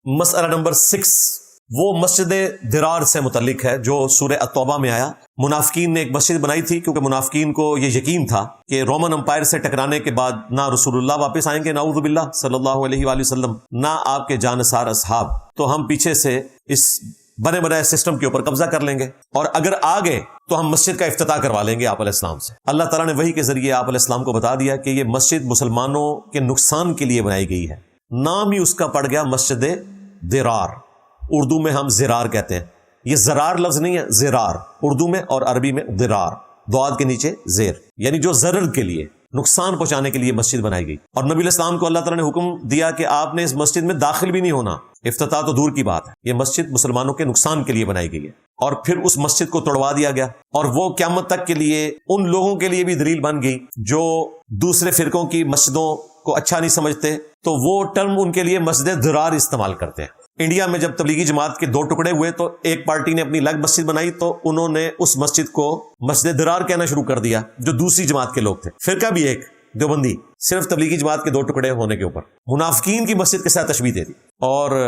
مسئلہ نمبر 6 وہ مسجد درار سے متعلق ہے جو سورہ التوبہ میں آیا۔ منافقین نے ایک مسجد بنائی تھی کیونکہ منافقین کو یہ یقین تھا کہ رومن امپائر سے ٹکرانے کے بعد نہ رسول اللہ واپس آئیں گے نعوذ باللہ صلی اللہ علیہ وآلہ وسلم، نہ آپ کے جانثار اصحاب، تو ہم پیچھے سے اس بنے بنائے سسٹم کے اوپر قبضہ کر لیں گے، اور اگر آ گئے تو ہم مسجد کا افتتاح کروا لیں گے آپ علیہ السلام سے۔ اللہ تعالیٰ نے وحی کے ذریعے آپ علیہ السلام کو بتا دیا کہ یہ مسجد مسلمانوں کے نقصان کے لیے بنائی گئی ہے، نام ہی اس کا پڑ گیا مسجد درار، اردو میں ہم زرار کہتے ہیں، یہ زرار لفظ نہیں ہے، زرار اردو میں اور عربی میں درار، ضاد کے نیچے زیر، یعنی جو ضرر کے لیے، نقصان پہنچانے کے لیے مسجد بنائی گئی۔ اور نبی علیہ السلام کو اللہ تعالیٰ نے حکم دیا کہ آپ نے اس مسجد میں داخل بھی نہیں ہونا، افتتاح تو دور کی بات ہے، یہ مسجد مسلمانوں کے نقصان کے لیے بنائی گئی ہے۔ اور پھر اس مسجد کو توڑوا دیا گیا، اور وہ قیامت تک کے لیے ان لوگوں کے لیے بھی دلیل بن گئی جو دوسرے فرقوں کی مسجدوں کو اچھا نہیں سمجھتے، تو وہ ٹرم ان کے لیے مسجد درار استعمال کرتے ہیں۔ انڈیا میں جب تبلیغی جماعت کے 2 ٹکڑے ہوئے تو ایک پارٹی نے اپنی الگ مسجد بنائی، تو انہوں نے اس مسجد کو مسجد درار کہنا شروع کر دیا، جو دوسری جماعت کے لوگ تھے، فرقہ بھی ایک دیوبندی، صرف تبلیغی جماعت کے 2 ٹکڑے ہونے کے اوپر منافقین کی مسجد کے ساتھ تشبیہ دے دی۔ اور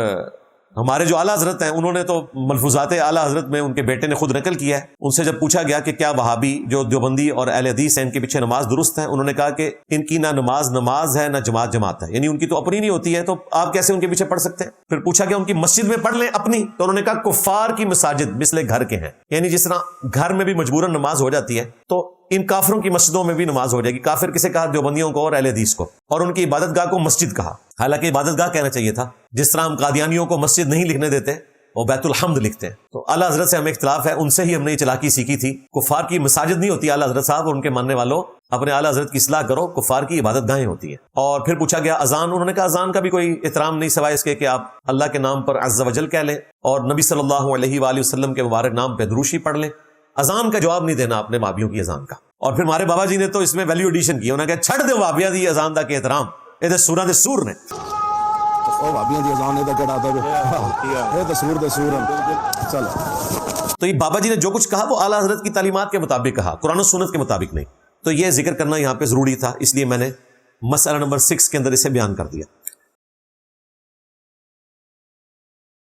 ہمارے جو اعلیٰ حضرت ہیں انہوں نے تو ملفوظات اعلیٰ حضرت میں ان کے بیٹے نے خود نقل کیا ہے، ان سے جب پوچھا گیا کہ کیا وہابی جو دیوبندی اور اہل حدیث ہیں ان کے پیچھے نماز درست ہے، انہوں نے کہا کہ ان کی نہ نماز ہے نہ جماعت ہے، یعنی ان کی تو اپنی نہیں ہوتی ہے، تو آپ کیسے ان کے پیچھے پڑھ سکتے ہیں؟ پھر پوچھا کہ ان کی مسجد میں پڑھ لیں اپنی، تو انہوں نے کہا کفار کی مساجد مثل گھر کے ہیں، یعنی جس طرح گھر میں بھی مجبوراً نماز ہو جاتی ہے تو ان کافروں کی مسجدوں میں بھی نماز ہو جائے گی۔ کافر کسے کہا؟ دیوبندیوں کو اور اہل حدیث کو، اور ان کی عبادت گاہ کو مسجد کہا، حالانکہ عبادت گاہ کہنا چاہیے تھا۔ جس طرح ہم قادیانیوں کو مسجد نہیں لکھنے دیتے، وہ بیت الحمد لکھتے ہیں۔ تو اعلیٰ حضرت سے ہمیں اختلاف ہے، ان سے ہی ہم نے یہ چلاکی سیکھی تھی۔ کفار کی مساجد نہیں ہوتی اعلیٰ حضرت صاحب، اور ان کے ماننے والوں اپنے اعلیٰ حضرت کی اصلاح کرو، کفار کی عبادت گاہیں ہوتی ہیں۔ اور پھر پوچھا گیا اذان، انہوں نے کہا اذان کا بھی کوئی احترام نہیں سوائے اس کے کہ آپ اللہ کے نام پر عز و جل کہہ لیں اور نبی صلی اللہ علیہ وآلہ وسلم کے مبارک نام پہ دروشی پڑھ لیں۔ اذان کا جواب نہیں دینا اپنے مابیوں کی اذان کا۔ اور پھر ہمارے بابا جی نے تو اس میں ویلیو ایڈیشن کی، انہوں نے کہا چھڑ دے وابیا دی اذان دا کے احترام، یہ تو سورہ دے سور نے، او بھابیاں دی اذان دا کہڑا تھا، یہ تو سور دے سور ہیں۔ چلو، تو یہ بابا جی نے جو کچھ کہا وہ اعلیٰ حضرت کی تعلیمات کے مطابق کہا، قرآن و سنت کے مطابق نہیں۔ تو یہ ذکر کرنا یہاں پہ ضروری تھا، اس لیے میں نے مسئلہ نمبر 6 کے اندر اسے بیان کر دیا۔